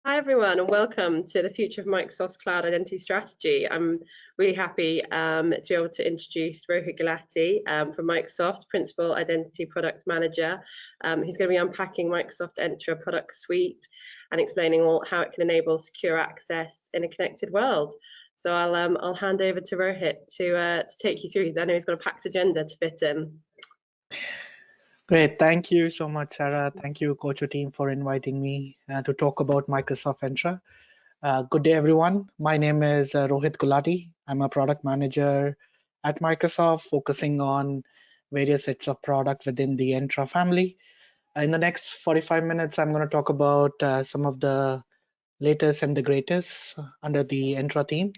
Hi everyone, and welcome to the Future of Microsoft's Cloud Identity Strategy. I'm really happy to be able to introduce Rohit Gulati from Microsoft, Principal Identity Product Manager, who's going to be unpacking Microsoft Entra product suite and explaining how it can enable secure access in a connected world. So I'll hand over to Rohit to take you through. I know he's got a packed agenda to fit in. Great. Thank you so much, Sarah. Thank you, Coach team, for inviting me to talk about Microsoft Entra. Good day, everyone. My name is Rohit Gulati. I'm a product manager at Microsoft, focusing on various sets of products within the Entra family. In the next 45 minutes, I'm going to talk about some of the latest and the greatest under the Entra theme.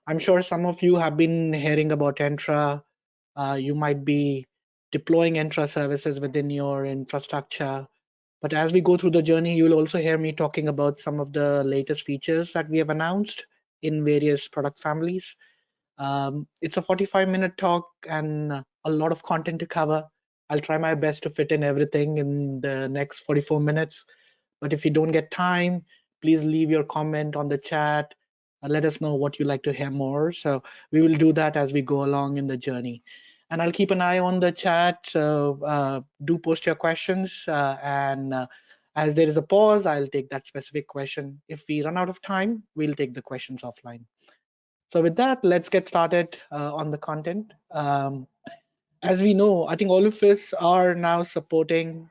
I'm sure some of you have been hearing about Entra. You might be deploying Entra services within your infrastructure. But as we go through the journey, you'll also hear me talking about some of the latest features that we have announced in various product families. It's a 45-minute talk and a lot of content to cover. I'll try my best to fit in everything in the next 44 minutes. But if you don't get time, please leave your comment on the chat. Let us know what you'd like to hear more. So we will do that as we go along in the journey. And I'll keep an eye on the chat. So do post your questions. As there is a pause, I'll take that specific question. If we run out of time, we'll take the questions offline. So with that, let's get started on the content. As we know, I think all of us are now supporting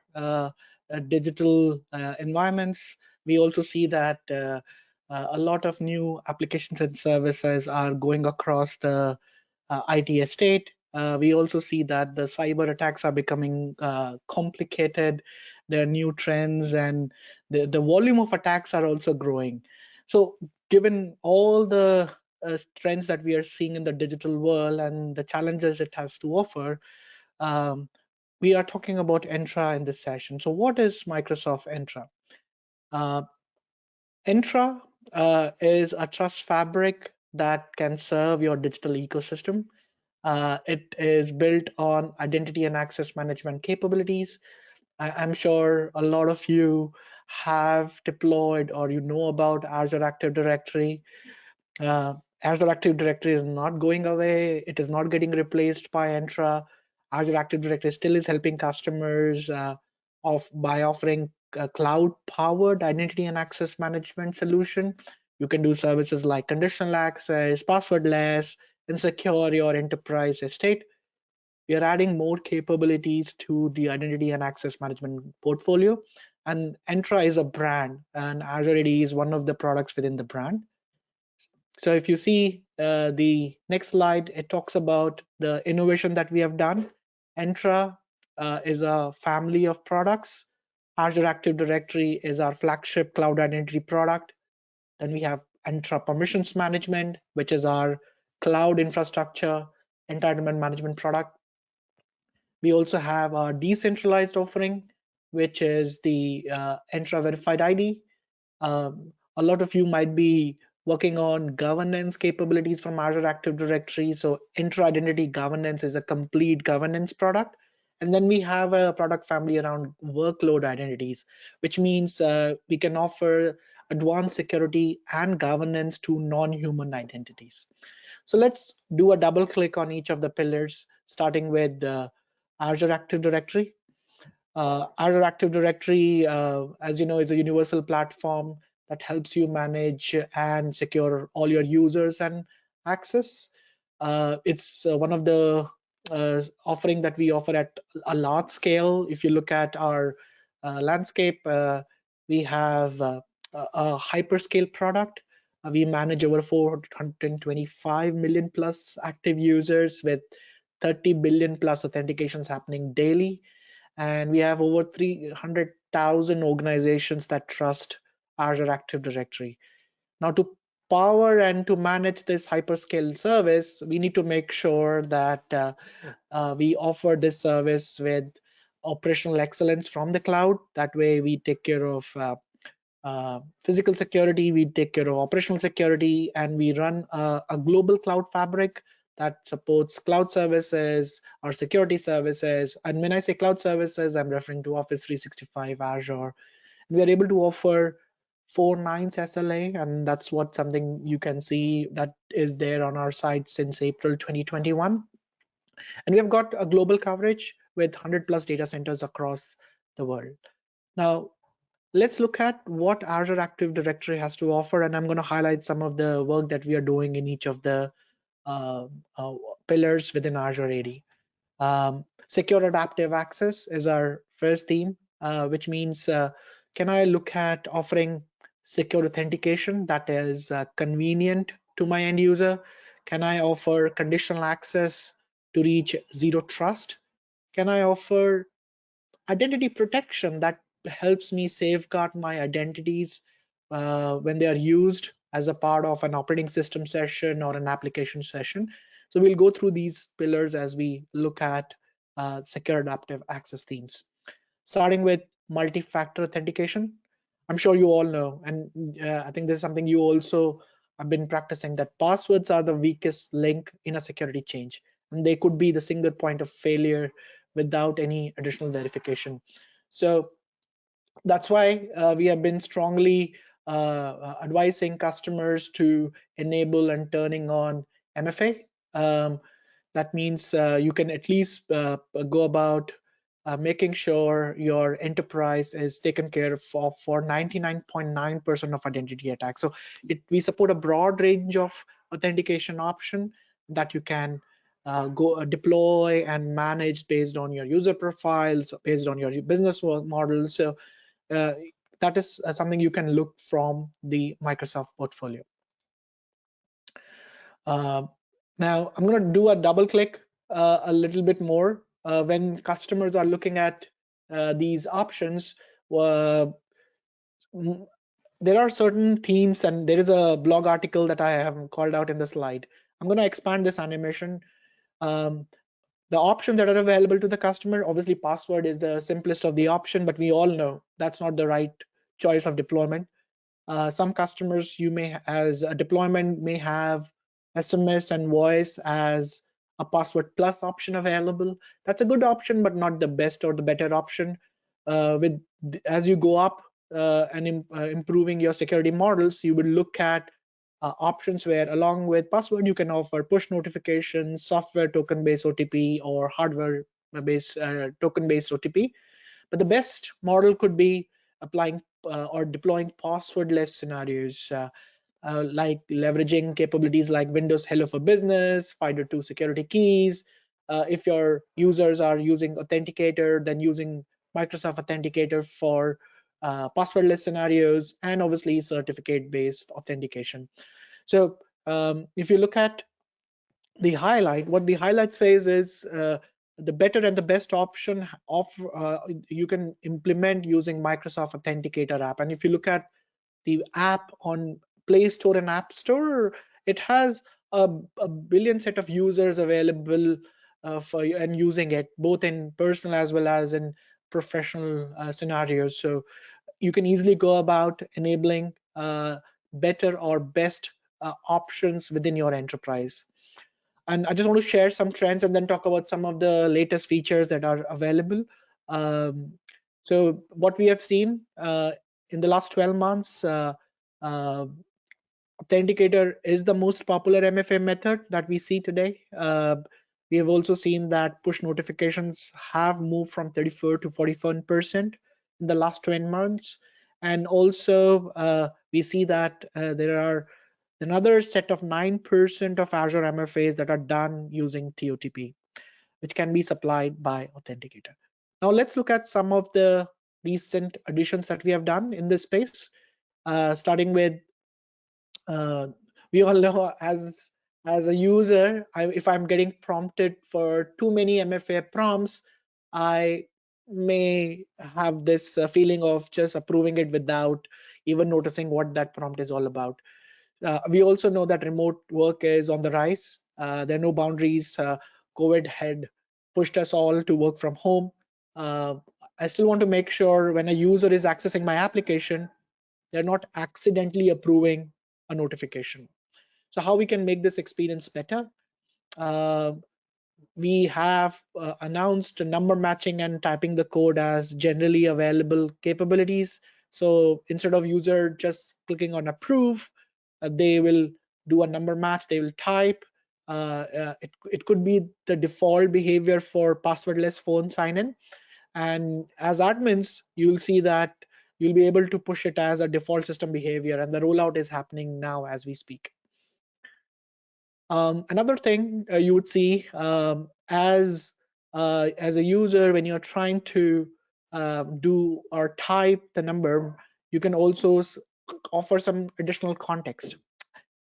digital environments. We also see that a lot of new applications and services are going across the IT estate. We also see that the cyber attacks are becoming complicated. There are new trends, and the volume of attacks are also growing. So given all the trends that we are seeing in the digital world and the challenges it has to offer, we are talking about Entra in this session. So what is Microsoft Entra? Entra is a trust fabric that can serve your digital ecosystem. It is built on identity and access management capabilities. I'm sure a lot of you have deployed or you know about Azure Active Directory. Azure Active Directory is not going away. It is not getting replaced by Entra. Azure Active Directory still is helping customers by offering a cloud-powered identity and access management solution. You can do services like conditional access, passwordless, and secure your enterprise estate. We are adding more capabilities to the identity and access management portfolio. And Entra is a brand, and Azure AD is one of the products within the brand. So if you see the next slide, it talks about the innovation that we have done. Entra is a family of products. Azure Active Directory is our flagship cloud identity product. Then we have Entra Permissions Management, which is our cloud infrastructure entitlement management product. We also have our decentralized offering, which is the Entra Verified ID. A lot of you might be working on governance capabilities from Azure Active Directory. So Entra Identity Governance is a complete governance product. And then we have a product family around workload identities, which means we can offer advanced security and governance to non-human identities. So let's do a double click on each of the pillars, starting with Azure Active Directory. Azure Active Directory, as you know, is a universal platform that helps you manage and secure all your users and access. It's one of the offering that we offer at a large scale. If you look at our landscape, we have a hyperscale product. We manage over 425 million plus active users with 30 billion plus authentications happening daily. And we have over 300,000 organizations that trust Azure Active Directory. Now, to power and to manage this hyperscale service, we need to make sure that we offer this service with operational excellence from the cloud. That way, we take care of physical security, we take care of operational security, and we run a global cloud fabric that supports cloud services or security services. And when I say cloud services, I'm referring to Office 365, Azure. We are able to offer 4 nines SLA, and that's what something you can see that is there on our site since April 2021. And we have got a global coverage with 100 plus data centers across the world. Now, let's look at what Azure Active Directory has to offer, and I'm going to highlight some of the work that we are doing in each of the uh, uh, pillars within Azure AD. Secure adaptive access is our first theme, which means can I look at offering secure authentication that is convenient to my end user? Can I offer conditional access to reach zero trust? Can I offer identity protection that helps me safeguard my identities when they are used as a part of an operating system session or an application session? So we'll go through these pillars as we look at secure adaptive access themes. Starting with multi-factor authentication. I'm sure you all know, and I think this is something you also have been practicing, that passwords are the weakest link in a security change, and they could be the single point of failure without any additional verification. So that's why we have been strongly advising customers to enable and turning on MFA. That means you can at least go about making sure your enterprise is taken care of for 99.9% of identity attacks. So we support a broad range of authentication option that you can go deploy and manage based on your user profiles, based on your business models. So that is something you can look from the Microsoft portfolio. Now I'm going to do a double click a little bit more when customers are looking at these options. There are certain themes, and there is a blog article that I have called out in the slide. I'm going to expand this animation. The options that are available to the customer, obviously password is the simplest of the option, but we all know that's not the right choice of deployment. Some customers as a deployment may have SMS and voice as a password plus option available. That's a good option, but not the best or the better option. As you go up and improving your security models, you would look at options where, along with password, you can offer push notifications, software token-based OTP, or hardware-based token-based OTP. But the best model could be applying or deploying passwordless scenarios, like leveraging capabilities like Windows Hello for Business, FIDO2 security keys. If your users are using Authenticator, then using Microsoft Authenticator for passwordless scenarios, and obviously certificate-based authentication. So if you look at the highlight, what the highlight says is the better and the best option of you can implement using Microsoft Authenticator app. And if you look at the app on Play Store and App Store, it has a billion set of users available for you and using it both in personal as well as in professional scenarios. So you can easily go about enabling better or best options within your enterprise. And I just want to share some trends and then talk about some of the latest features that are available. So what we have seen in the last 12 months, Authenticator is the most popular MFA method that we see today. We have also seen that push notifications have moved from 34 to 41% in the last 20 months. And also we see that there are another set of 9% of Azure MFAs that are done using TOTP, which can be supplied by Authenticator. Now let's look at some of the recent additions that we have done in this space, starting with we all know as a user, if I'm getting prompted for too many MFA prompts, I may have this feeling of just approving it without even noticing what that prompt is all about. We also know that remote work is on the rise. There are no boundaries. COVID had pushed us all to work from home. I still want to make sure when a user is accessing my application, they're not accidentally approving a notification. So how we can make this experience better? We have announced number matching and typing the code as generally available capabilities. So instead of user just clicking on approve, they will do a number match, they will type. It could be the default behavior for passwordless phone sign-in. And as admins, you'll see that you'll be able to push it as a default system behavior, and the rollout is happening now as we speak. Another thing you would see as a user, when you're trying to do or type the number, you can also offer some additional context.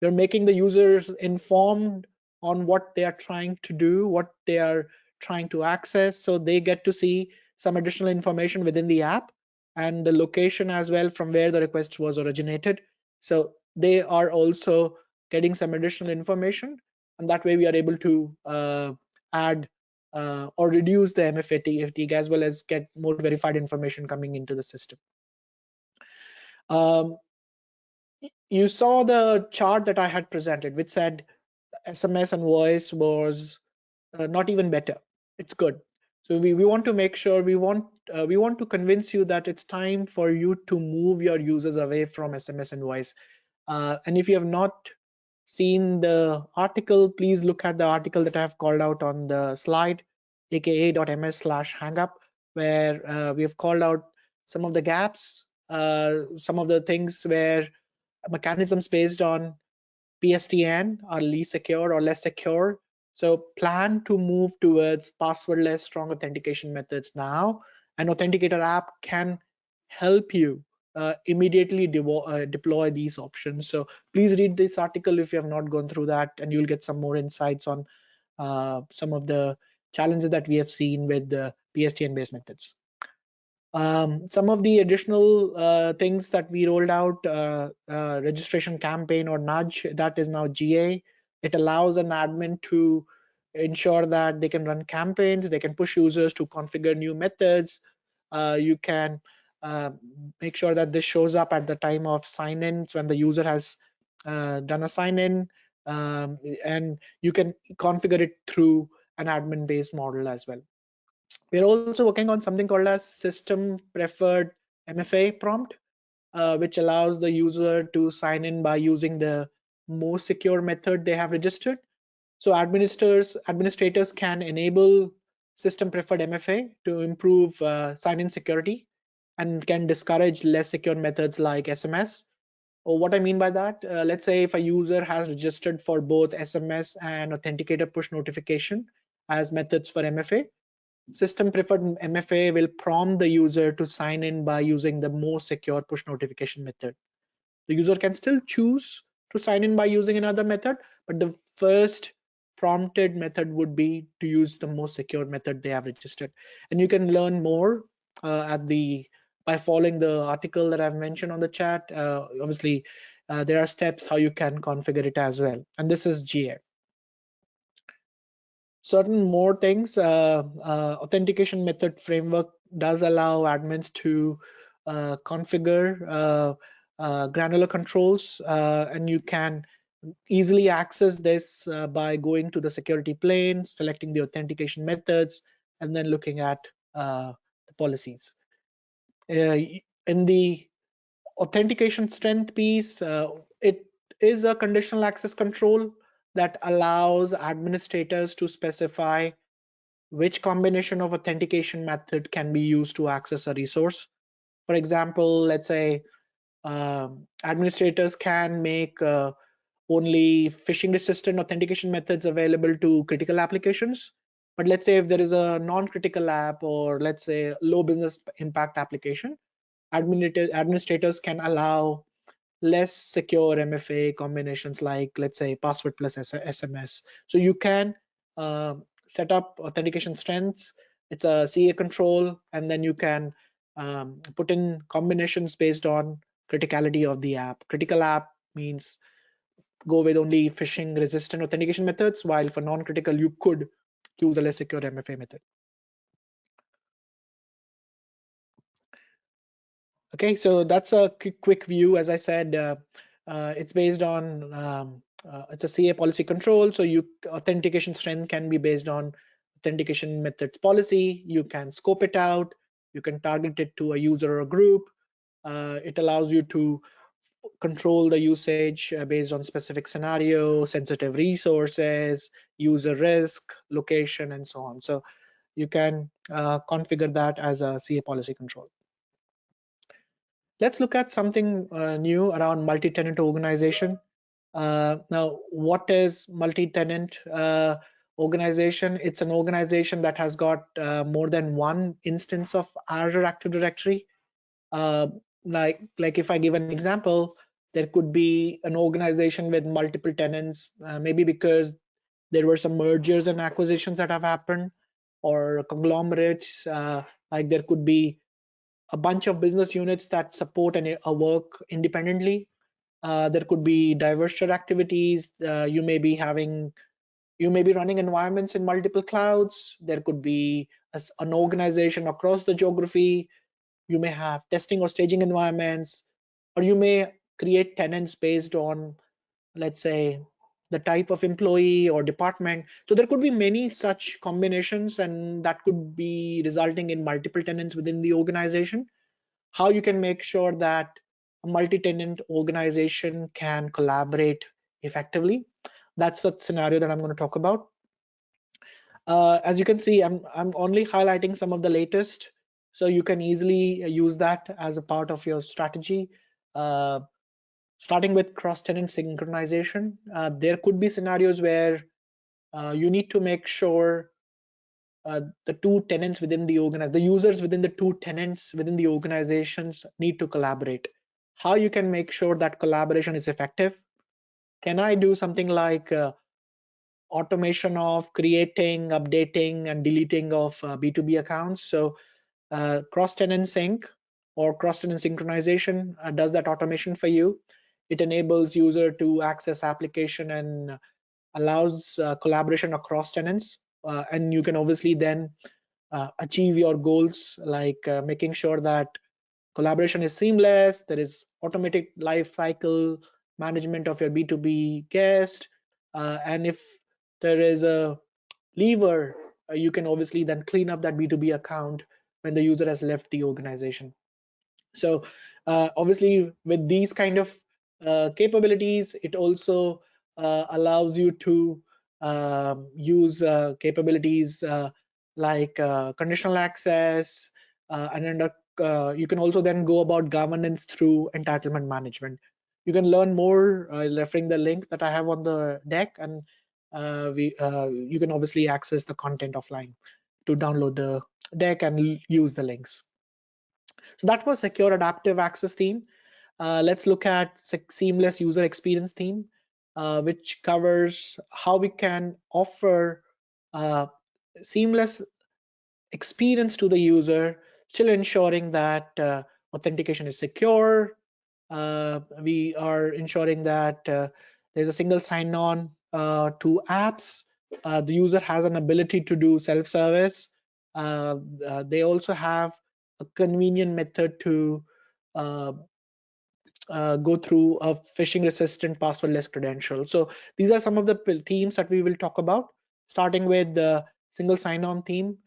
You're making the users informed on what they are trying to do, what they are trying to access, so they get to see some additional information within the app and the location as well from where the request was originated. So they are also getting some additional information, and that way we are able to add or reduce the MFA fatigue as well as get more verified information coming into the system. You saw the chart that I had presented, which said SMS and voice was not even better. It's good. So we want to make sure we want to convince you that it's time for you to move your users away from SMS and voice. And if you have not seen the article, please look at the article that I have called out on the slide, aka.ms/hangup, where we have called out some of the gaps, some of the things where mechanisms based on PSTN are least secure or less secure. So plan to move towards passwordless strong authentication methods now. An authenticator app can help you immediately deploy these options. So please read this article if you have not gone through that, and you'll get some more insights on some of the challenges that we have seen with the PSTN based methods. Some of the additional things that we rolled out, registration campaign or nudge, that is now GA. It allows an admin to ensure that they can run campaigns, they can push users to configure new methods. You can make sure that this shows up at the time of sign-in when the user has done a sign-in, and you can configure it through an admin-based model as well. We're also working on something called as system preferred MFA prompt, which allows the user to sign in by using the most secure method they have registered. So administrators can enable system preferred MFA to improve sign-in security and can discourage less secure methods like SMS. Or what I mean by that, let's say if a user has registered for both SMS and authenticator push notification as methods for MFA, system preferred MFA will prompt the user to sign in by using the most secure push notification method. The user can still choose to sign in by using another method, but the first prompted method would be to use the most secure method they have registered. And you can learn more by following the article that I've mentioned on the chat. Obviously, there are steps how you can configure it as well. And this is GA. Certain more things, authentication method framework does allow admins to configure granular controls, and you can easily access this by going to the security plane, selecting the authentication methods, and then looking at the policies. In the authentication strength piece, it is a conditional access control that allows administrators to specify which combination of authentication method can be used to access a resource. For example, let's say administrators can make only phishing resistant authentication methods available to critical applications. But let's say if there is a non-critical app, or let's say low business impact application, administrators can allow less secure MFA combinations like, let's say, password plus SMS. So you can set up authentication strengths. It's a CA control, and then you can put in combinations based on criticality of the app. Critical app means go with only phishing resistant authentication methods, while for non-critical you could choose a less secure MFA method. Okay, so that's a quick view. As I said, it's based on it's a CA policy control. So authentication strength can be based on authentication methods policy. You can scope it out. You can target it to a user or a group. It allows you to control the usage based on specific scenario, sensitive resources, user risk, location, and so on. So you can configure that as a CA policy control. Let's look at something new around multi-tenant organization. Now, what is multi-tenant organization? It's an organization that has got more than one instance of Azure Active Directory. Uh, like if I give an example, there could be an organization with multiple tenants, maybe because there were some mergers and acquisitions that have happened, or conglomerates. Like there could be a bunch of business units that support a work independently. There could be divestiture activities. You may be running environments in multiple clouds. There could be an organization across the geography. You may have testing or staging environments, or you may create tenants based on, let's say, the type of employee or department. So there could be many such combinations, and that could be resulting in multiple tenants within the organization. How you can make sure that a multi-tenant organization can collaborate effectively. That's the scenario that I'm going to talk about. As you can see, I'm only highlighting some of the latest, so you can easily use that as a part of your strategy. Uh, Starting with cross-tenant synchronization, there could be scenarios where you need to make sure the two tenants within the users within the two tenants within the organizations need to collaborate. How you can make sure that collaboration is effective? Can I do something like automation of creating, updating, and deleting of B2B accounts? So cross-tenant sync or cross-tenant synchronization does that automation for you. It enables user to access application and allows collaboration across tenants. And you can obviously then achieve your goals, like making sure that collaboration is seamless, there is automatic life cycle management of your B2B guest, and if there is a lever, you can obviously then clean up that B2B account when the user has left the organization. So obviously with these kind of capabilities, it also allows you to use capabilities like conditional access, and under, you can also then go about governance through entitlement management. You can learn more referring the link that I have on the deck, and you can obviously access the content offline to download the deck and use the links. So that was secure adaptive access theme. Let's look at seamless user experience theme, which covers how we can offer seamless experience to the user, still ensuring that authentication is secure. We are ensuring that there's a single sign-on to apps. The user has an ability to do self-service. They also have a convenient method to uh, go through a phishing resistant passwordless credential. So these are some of the themes that we will talk about, starting with the single sign-on theme.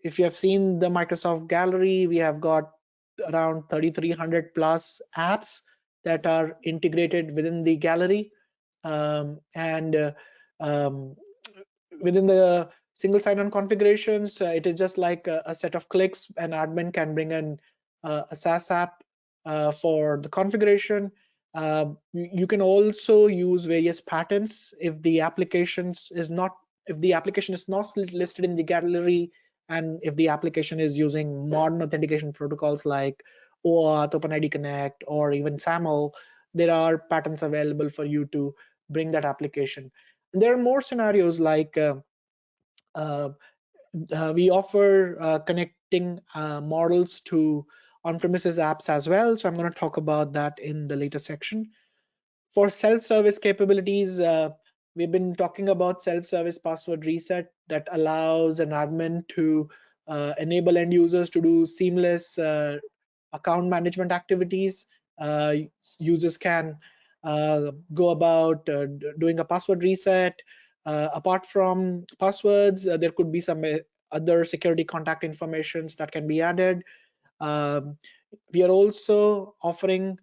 If you have seen the Microsoft Gallery, we have got around 3,300 plus apps that are integrated within the gallery. And within the single sign-on configurations, it is just like a set of clicks. An admin can bring in a SaaS app for the configuration. You can also use various patterns if the application is not listed in the gallery, and if the application is using modern authentication protocols like OAuth, OpenID Connect, or even SAML. There are patterns available for you to bring that application. And there are more scenarios like uh, we offer connecting models to on-premises apps as well. So I'm going to talk about that in the later section. For self-service capabilities, we've been talking about self-service password reset that allows an admin to enable end users to do seamless account management activities. Users can go about doing a password reset. Apart from passwords, there could be some other security contact informations that can be added. Um, We are also offering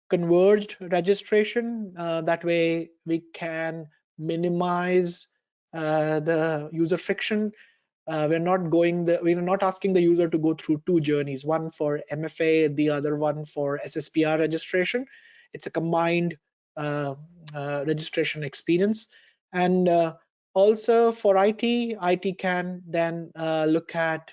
converged registration. That way we can minimize the user friction. We're not asking the user to go through two journeys, one for MFA, the other one for SSPR registration. It's a combined uh, registration experience. And also for IT can then look at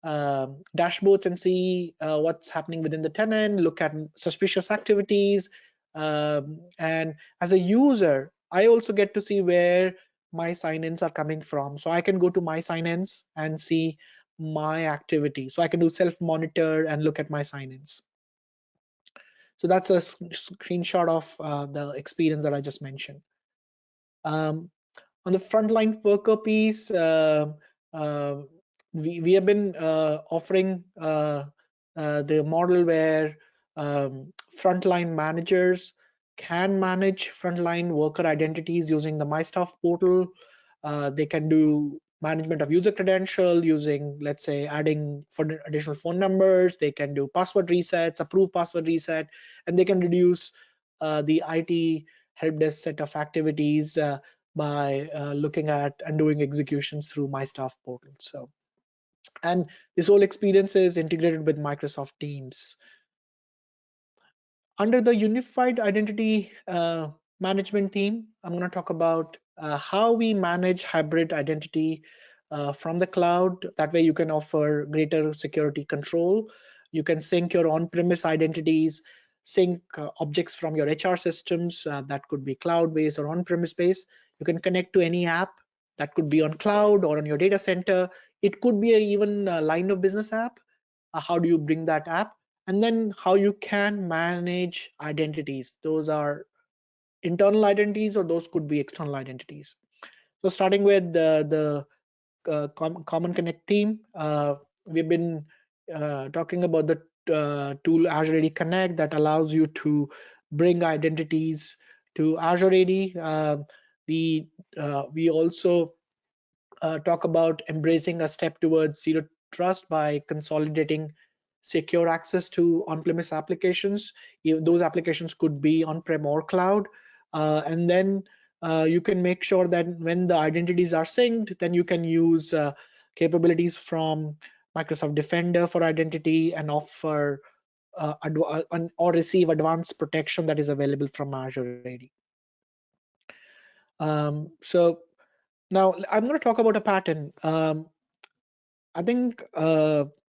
dashboards and see what's happening within the tenant, look at suspicious activities. And as a user, I also get to see where my sign-ins are coming from. So I can go to my sign-ins and see my activity. So I can do self-monitor and look at my sign-ins. So that's a screenshot of the experience that I just mentioned. On the frontline worker piece, uh, we have been offering the model where frontline managers can manage frontline worker identities using the My Staff portal. They can do management of user credential using, let's say, adding for additional phone numbers. They can do password resets, approve password reset, and they can reduce the IT help desk set of activities by looking at and doing executions through My Staff portal. So, and this whole experience is integrated with Microsoft Teams. Under the unified identity management theme, I'm going to talk about how we manage hybrid identity from the cloud. That way you can offer greater security control. You can sync your on-premise identities, sync objects from your HR systems that could be cloud-based or on-premise based. You can connect to any app that could be on cloud or on your data center. It could be even a line of business app. How do you bring that app? And then how you can manage identities. Those are internal identities or those could be external identities. So starting with the Common Connect theme, we've been talking about the tool Azure AD Connect that allows you to bring identities to Azure AD. We also talk about embracing a step towards zero trust by consolidating secure access to on-premise applications. Those applications could be on-prem or cloud. And then you can make sure that when the identities are synced, then you can use capabilities from Microsoft Defender for identity and offer or receive advanced protection that is available from Azure AD. So now I'm going to talk about a pattern. I think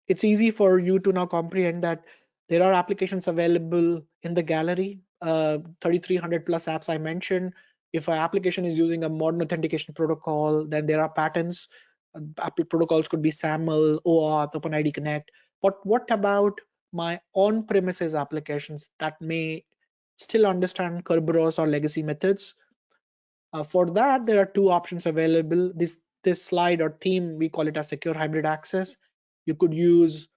it's easy for you to now comprehend that there are applications available in the gallery, 3,300 plus apps I mentioned. If an application is using a modern authentication protocol, then there are patterns. Apple protocols could be SAML, OAuth, OpenID Connect. But what about my on-premises applications that may still understand Kerberos or legacy methods? For that, there are two options available. This slide or theme, we call it a secure hybrid access. You could use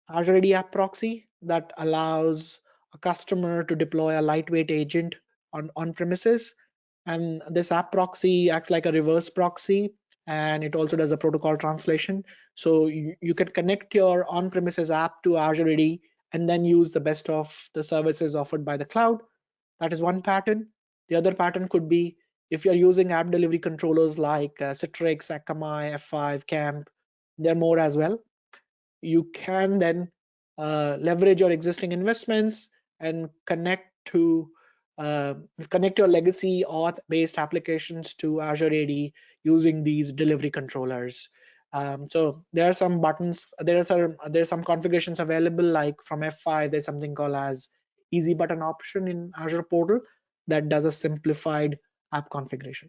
Azure AD App Proxy that allows a customer to deploy a lightweight agent on premises. And this app proxy acts like a reverse proxy, and it also does a protocol translation. So you can connect your on-premises app to Azure AD and then use the best of the services offered by the cloud. That is one pattern. The other pattern could be if you're using app delivery controllers like Citrix, Akamai, F5, Camp, there are more as well. You can then leverage your existing investments and connect your legacy auth-based applications to Azure AD using these delivery controllers. So there are some buttons. There's some configurations available. Like from F5, there's something called as easy button option in Azure portal that does a simplified app configuration.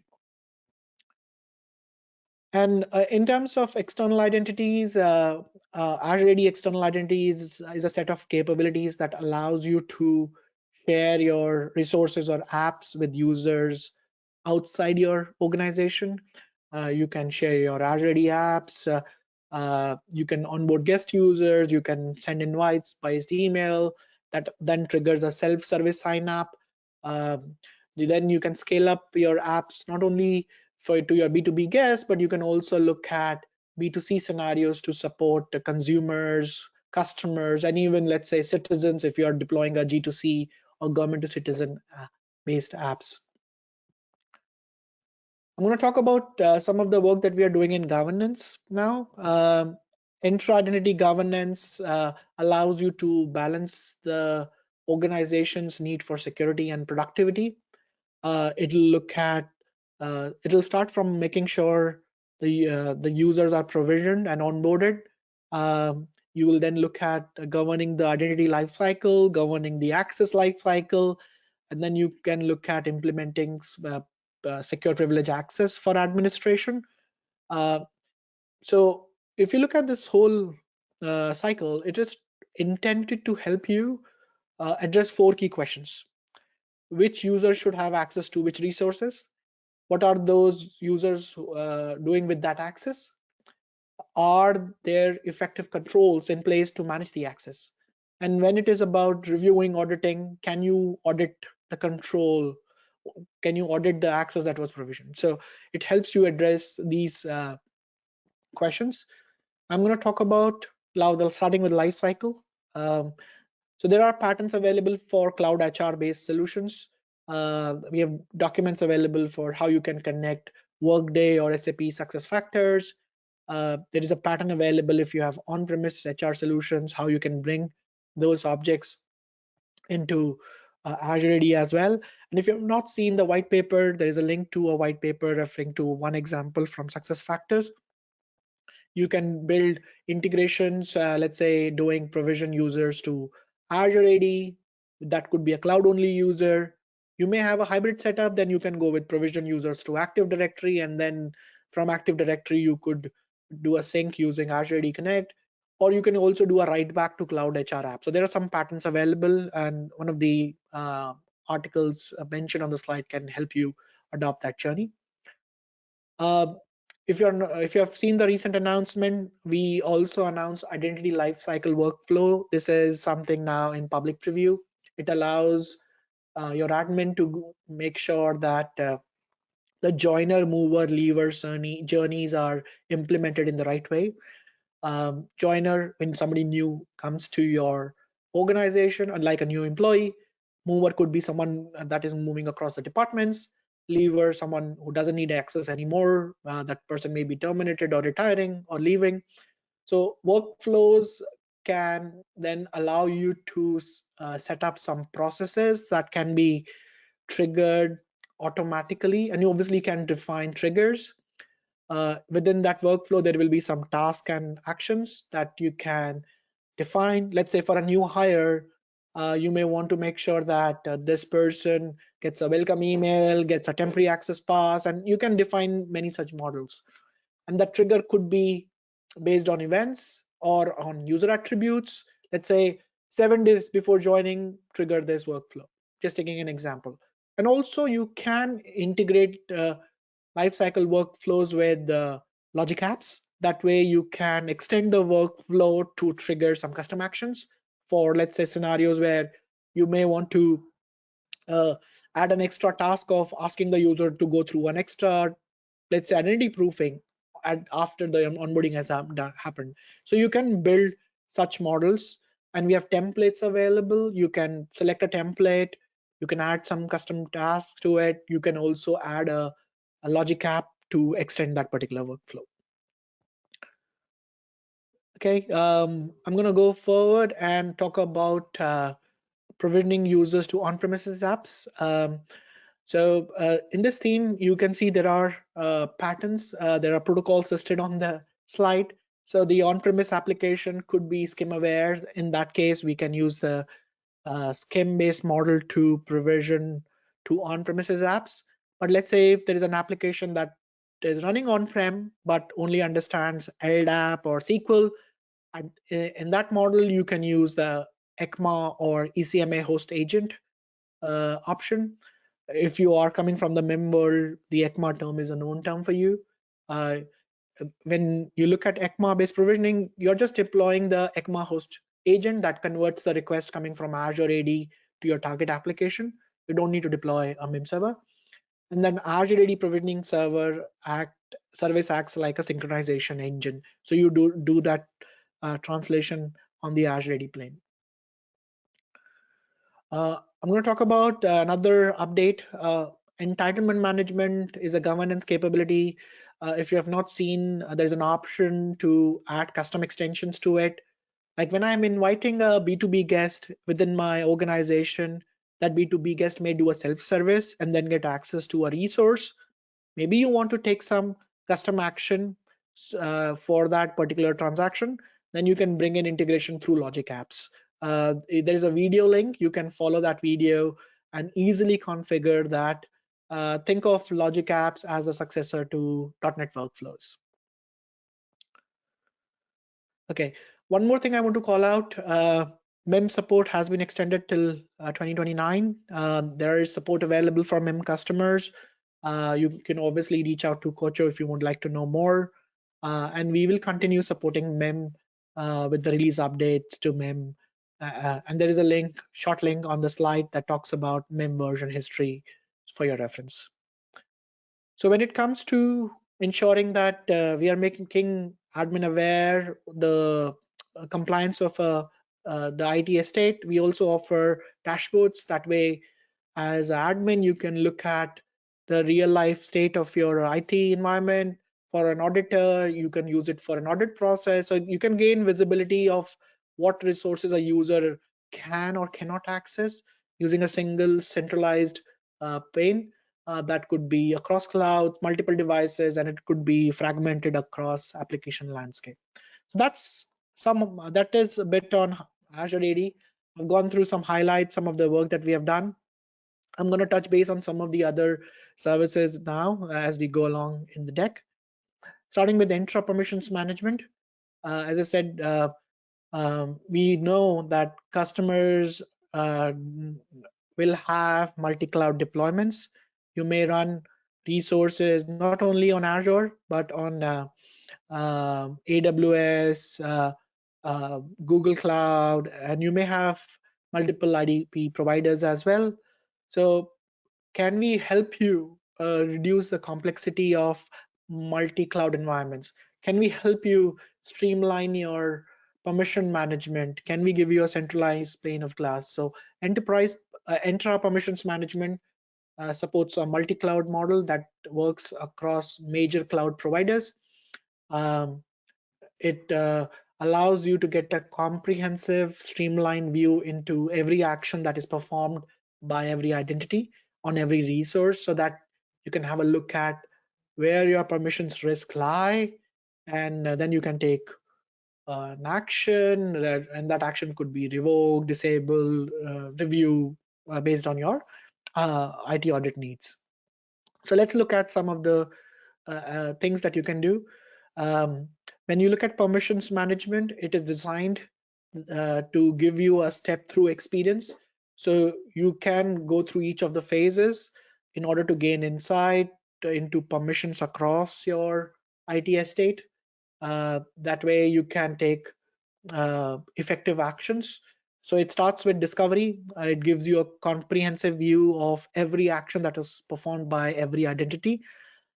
And in terms of external identities, Azure AD external identities is a set of capabilities that allows you to share your resources or apps with users outside your organization. You can share your Azure AD apps. You can onboard guest users. You can send invites by email that then triggers a self-service sign up. Then you can scale up your apps not only to your B2B guests, but you can also look at B2C scenarios to support the consumers customers, and even let's say citizens if you are deploying a G2C or government to citizen based apps. I'm going to talk about some of the work that we are doing in governance now. Intra-identity governance allows you to balance the organization's need for security and productivity. It'll start from making sure the users are provisioned and onboarded. You will then look at governing the identity lifecycle, governing the access lifecycle, and then you can look at implementing secure privilege access for administration. So if you look at this whole cycle, it is intended to help you address 4 key questions. Which users should have access to which resources? What are those users doing with that access? Are there effective controls in place to manage the access? And when it is about reviewing, auditing, can you audit the control? Can you audit the access that was provisioned? So it helps you address these questions. I'm going to talk about cloud, starting with lifecycle. So there are patterns available for cloud HR based solutions. We have documents available for how you can connect Workday or SAP SuccessFactors. There is a pattern available if you have on-premise HR solutions, how you can bring those objects into Azure AD as well. And if you have not seen the white paper, there is a link to a white paper referring to one example from SuccessFactors. You can build integrations, let's say doing provision users to Azure AD. That could be a cloud only user. You may have a hybrid setup, then you can go with provision users to Active Directory, and then from Active Directory you could do a sync using Azure AD Connect, or you can also do a write back to Cloud HR app. So there are some patterns available, and one of the articles mentioned on the slide can help you adopt that journey. If you have seen the recent announcement, we also announced identity lifecycle workflow. This is something now in public preview. It allows your admin to make sure that the joiner, mover, leaver journeys are implemented in the right way. Joiner, when somebody new comes to your organization, unlike a new employee. Mover could be someone that is moving across the departments. Leaver, someone who doesn't need access anymore. That person may be terminated or retiring or leaving. So workflows can then allow you to set up some processes that can be triggered automatically, and you obviously can define triggers. Within that workflow, there will be some tasks and actions that you can define. Let's say for a new hire, you may want to make sure that this person gets a welcome email, gets a temporary access pass, and you can define many such models. And that trigger could be based on events or on user attributes. Let's say 7 days before joining, trigger this workflow. Just taking an example. And also you can integrate lifecycle workflows with logic apps. That way you can extend the workflow to trigger some custom actions for, let's say, scenarios where you may want to add an extra task of asking the user to go through an extra, let's say, identity proofing after the onboarding has happened. So you can build such models, and we have templates available. You can select a template, you can add some custom tasks to it. You can also add a logic app to extend that particular workflow. Okay, I'm going to go forward and talk about provisioning users to on-premises apps. So in this theme, you can see there are patterns, there are protocols listed on the slide. So the on-premise application could be schema aware. In that case, we can use the scheme-based model to provision to on-premises apps. But let's say if there is an application that is running on-prem but only understands LDAP or SQL, and in that model, you can use the ECMA or ECMA host agent option. If you are coming from the MIM world, the ECMA term is a known term for you. When you look at ECMA-based provisioning, you're just deploying the ECMA host agent that converts the request coming from Azure AD to your target application. You don't need to deploy a MIM server. And then Azure AD provisioning service acts like a synchronization engine. So you do that translation on the Azure AD plane. I'm going to talk about another update. Entitlement management is a governance capability. If you have not seen, there's an option to add custom extensions to it. Like when I'm inviting a B2B guest within my organization, that B2B guest may do a self-service and then get access to a resource. Maybe you want to take some custom action for that particular transaction, then you can bring in integration through Logic Apps. There is a video link. You can follow that video and easily configure that. Think of Logic Apps as a successor to .NET Workflows. Okay, one more thing I want to call out. MEM support has been extended till 2029. There is support available for MEM customers. You can obviously reach out to Kocho if you would like to know more. And we will continue supporting MEM with the release updates to MEM. And there is a link, short link on the slide that talks about MEM version history for your reference. So when it comes to ensuring that we are making admin aware the compliance of the IT estate, we also offer dashboards. That way, as admin, you can look at the real life state of your IT environment. For an auditor, you can use it for an audit process. So you can gain visibility of what resources a user can or cannot access using a single centralized pane. That could be across clouds, multiple devices, and it could be fragmented across application landscape. So that is a bit on Azure AD. I've gone through some highlights, some of the work that we have done. I'm going to touch base on some of the other services now as we go along in the deck. Starting with Entra permissions management. As I said, we know that customers will have multi-cloud deployments. You may run resources not only on Azure, but on AWS, Google Cloud, and you may have multiple IDP providers as well. So can we help you reduce the complexity of multi-cloud environments? Can we help you streamline your permission management? Can we give you a centralized pane of glass? So enterprise Entra permissions management supports a multi-cloud model that works across major cloud providers. It allows you to get a comprehensive, streamlined view into every action that is performed by every identity on every resource, so that you can have a look at where your permissions risk lie, and then you can take an action, and that action could be revoke, disable, review based on your IT audit needs. So let's look at some of the things that you can do. When you look at permissions management, it is designed to give you a step-through experience. So you can go through each of the phases in order to gain insight into permissions across your IT estate. That way you can take effective actions. So it starts with discovery. It gives you a comprehensive view of every action that is performed by every identity.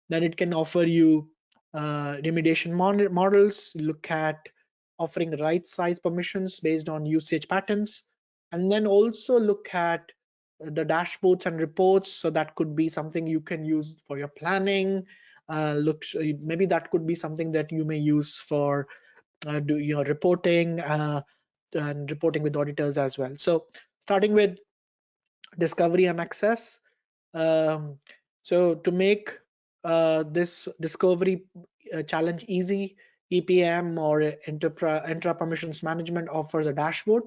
Then it can offer you remediation models, look at offering the right size permissions based on usage patterns, and then also look at the dashboards and reports. So that could be something you can use for your planning. Maybe that could be something that you may use for reporting and reporting with auditors as well. So starting with discovery and access. So to make this discovery challenge easy, EPM or Entra Permissions Management offers a dashboard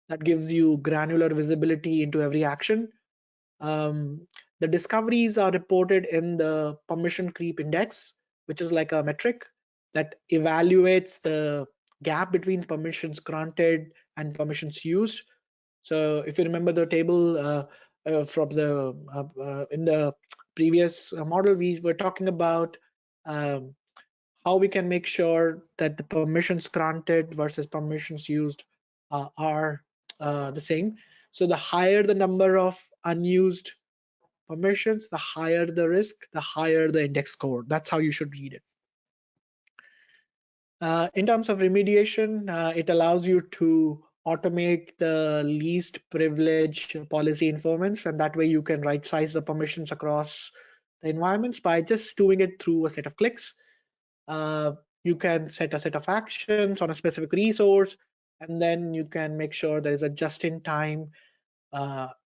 that gives you granular visibility into every action. The discoveries are reported in the permission creep index, which is like a metric that evaluates the gap between permissions granted and permissions used. So if you remember the table from in the previous model, we were talking about how we can make sure that the permissions granted versus permissions used are the same. So the higher the number of unused permissions, the higher the risk, the higher the index score. That's how you should read it. In terms of remediation, it allows you to automate the least privilege policy informants, and that way you can right size the permissions across the environments by just doing it through a set of clicks. You can set a set of actions on a specific resource, and then you can make sure there is a just-in-time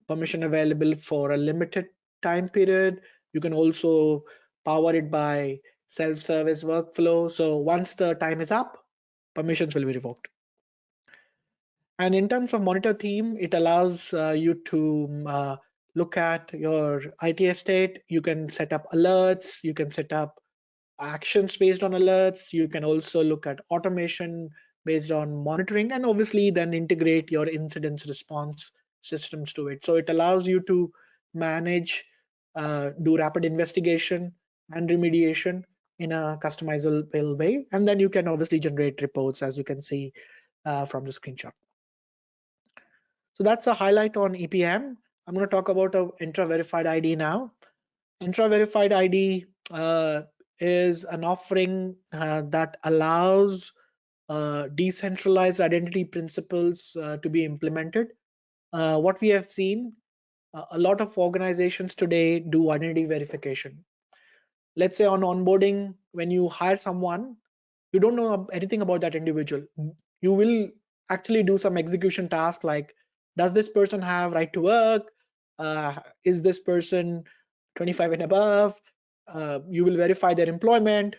permission available for a limited time period. You can also power it by self-service workflow. So once the time is up, permissions will be revoked. And in terms of monitor theme, it allows you to look at your IT estate. You can set up alerts. You can set up actions based on alerts. You can also look at automation based on monitoring, and obviously then integrate your incidents response systems to it. So it allows you to manage, do rapid investigation and remediation in a customizable way. And then you can obviously generate reports, as you can see from the screenshot. So that's a highlight on EPM. I'm going to talk about a Entra verified ID now. Entra verified ID is an offering that allows decentralized identity principles to be implemented. What we have seen, a lot of organizations today do identity verification. Let's say on onboarding, when you hire someone, you don't know anything about that individual. You will actually do some execution task like, does this person have right to work? Is this person 25 and above? You will verify their employment.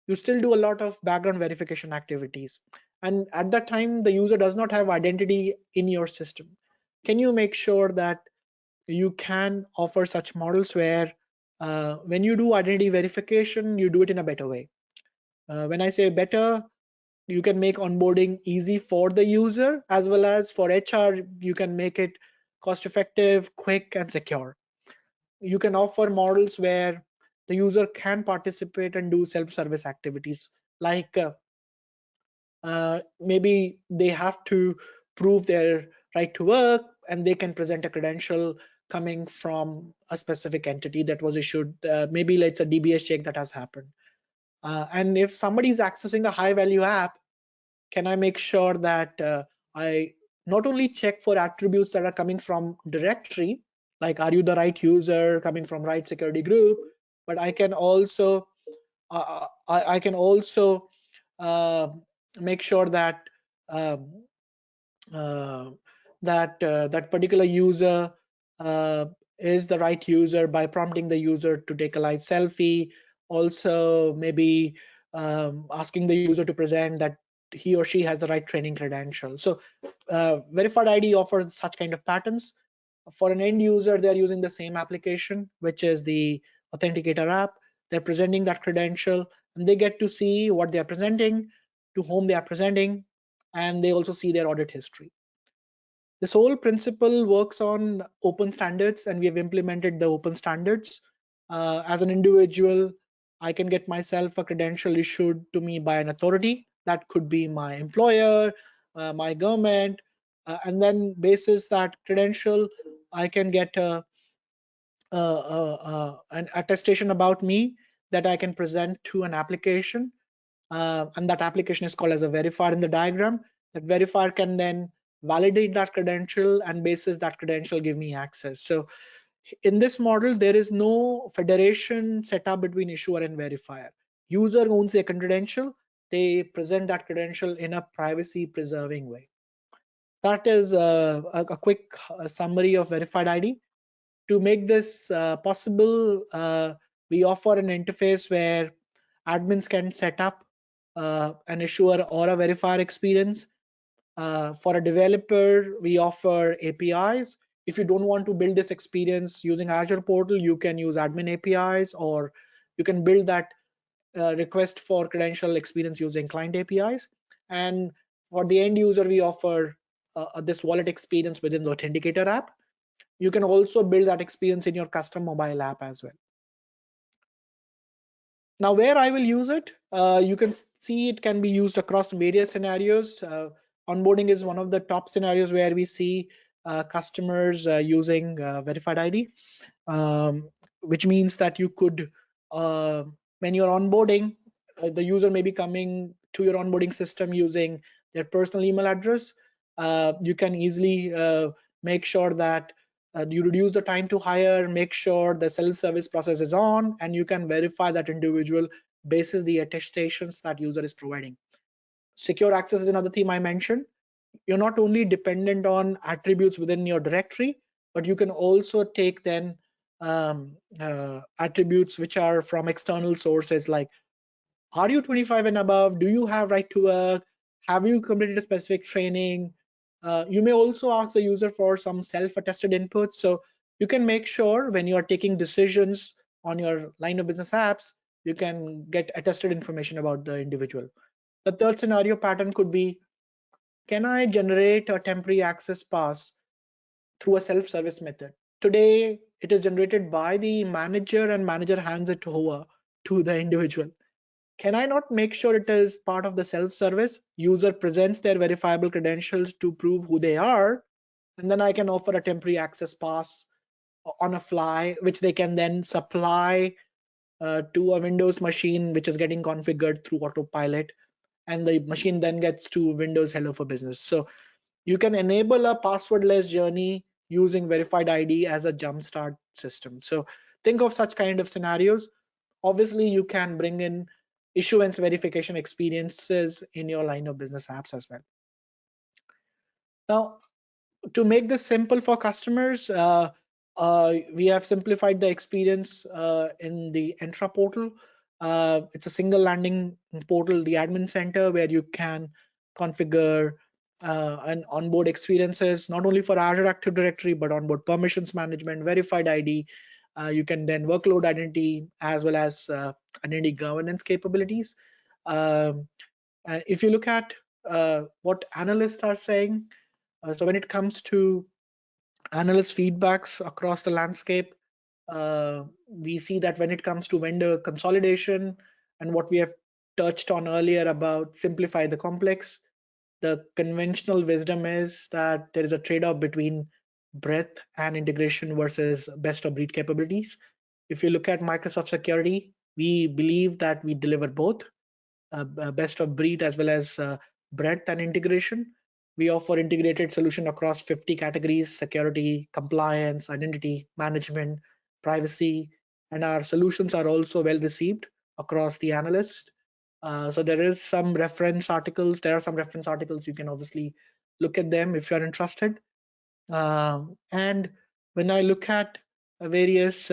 You still do a lot of background verification activities. And at that time, the user does not have identity in your system. Can you make sure that you can offer such models where when you do identity verification, you do it in a better way? When I say better, you can make onboarding easy for the user, as well as for HR, you can make it cost effective, quick, and secure. You can offer models where the user can participate and do self-service activities, like maybe they have to prove their right to work, and they can present a credential coming from a specific entity that was issued. Maybe it's a DBS check that has happened. And if somebody is accessing a high value app, can I make sure that I not only check for attributes that are coming from directory, like are you the right user coming from right security group, but I can also uh, make sure that um, that particular user uh, is the right user by prompting the user to take a live selfie. Also, maybe asking the user to present that he or she has the right training credentials. So verified ID offers such kind of patterns. For an end user, they're using the same application, which is the authenticator app. They're presenting that credential, and they get to see what they're presenting, to whom they are presenting, and they also see their audit history. This whole principle works on open standards, and we have implemented the open standards. As an individual, I can get myself a credential issued to me by an authority. That could be my employer, my government, and then basis that credential, I can get an attestation about me that I can present to an application, and that application is called as a verifier in the diagram. That verifier can then validate that credential, and basis that credential give me access. So in this model, there is no federation set up between issuer and verifier. User owns their credential. They present that credential in a privacy preserving way. That is a quick summary of verified ID. To make this possible, we offer an interface where admins can set up an issuer or a verifier experience. For a developer, we offer APIs. If you don't want to build this experience using Azure portal, you can use admin APIs, or you can build that request for credential experience using client APIs. And for the end user, we offer this wallet experience within the Authenticator app. You can also build that experience in your custom mobile app as well. Now, where I will use it, you can see it can be used across various scenarios. Onboarding is one of the top scenarios where we see customers using verified ID, which means that you could, when you're onboarding, the user may be coming to your onboarding system using their personal email address, you can easily make sure that you reduce the time to hire, make sure the self-service process is on, and you can verify that individual basis the attestations that user is providing. Secure access is another theme I mentioned. You're not only dependent on attributes within your directory, but you can also take then attributes which are from external sources, like, are you 25 and above? Do you have right to work? Have you completed a specific training? You may also ask the user for some self-attested inputs. So you can make sure when you are taking decisions on your line of business apps, you can get attested information about the individual. The third scenario pattern could be, can I generate a temporary access pass through a self-service method? Today, it is generated by the manager, and manager hands it over to the individual. Can I not make sure it is part of the self-service? User presents their verifiable credentials to prove who they are, and then I can offer a temporary access pass on a fly, which they can then supply to a Windows machine, which is getting configured through autopilot, and the machine then gets to Windows Hello for Business. So you can enable a passwordless journey using verified ID as a jumpstart system. So think of such kind of scenarios. Obviously, you can bring in issuance verification experiences in your line of business apps as well. Now, to make this simple for customers, we have simplified the experience in the Entra portal. It's a single landing portal, the admin center, where you can configure and onboard experiences, not only for Azure Active Directory, but onboard permissions management, verified ID. You can then workload identity as well as identity governance capabilities. If you look at what analysts are saying, so when it comes to analyst feedbacks across the landscape, we see that when it comes to vendor consolidation and what we have touched on earlier about simplify the complex, the conventional wisdom is that there is a trade-off between breadth and integration versus best of breed capabilities. If you look at Microsoft security, we believe that we deliver both best of breed as well as breadth and integration. We offer integrated solution across 50 categories: security, compliance, identity management, privacy, and our solutions are also well received across the analyst. So there is some reference articles. There are some reference articles. You can obviously look at them if you're interested. And when I look at various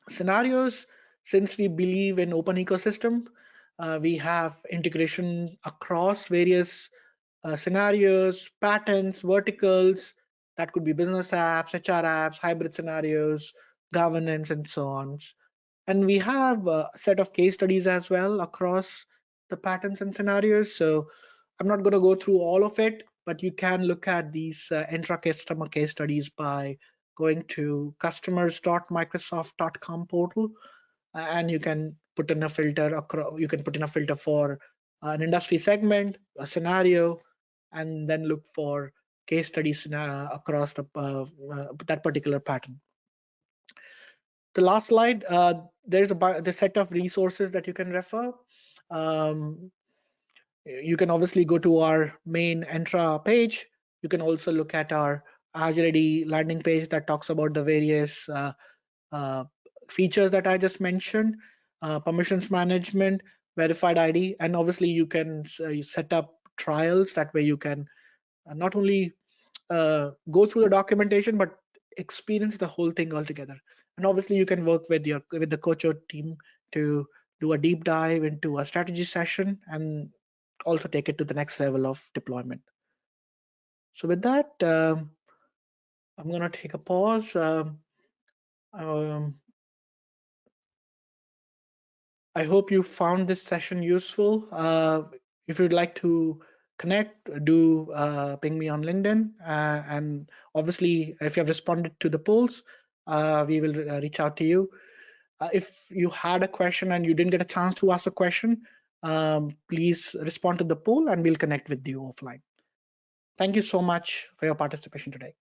scenarios, since we believe in open ecosystem, we have integration across various scenarios, patterns, verticals. That could be business apps, HR apps, hybrid scenarios, governance, and so on. And we have a set of case studies as well across the patterns and scenarios. So I'm not going to go through all of it, but you can look at these Entra customer case studies by going to customers.microsoft.com portal, and you can put in a filter across. You can put in a filter for an industry segment, a scenario, and then look for case studies across that particular pattern. The last slide, there's the set of resources that you can refer. You can obviously go to our main Entra page. You can also look at our Azure AD landing page that talks about the various features that I just mentioned, permissions management, verified ID, and obviously you can set up trials. That way you can not only go through the documentation, but experience the whole thing altogether. And obviously you can work with the coach or team to do a deep dive into a strategy session and also take it to the next level of deployment. So with that, I'm going to take a pause. I hope you found this session useful. If you'd like to connect, do ping me on LinkedIn. And obviously, if you have responded to the polls, we will reach out to you. If you had a question and you didn't get a chance to ask a question, please respond to the poll and we'll connect with you offline. Thank you so much for your participation today.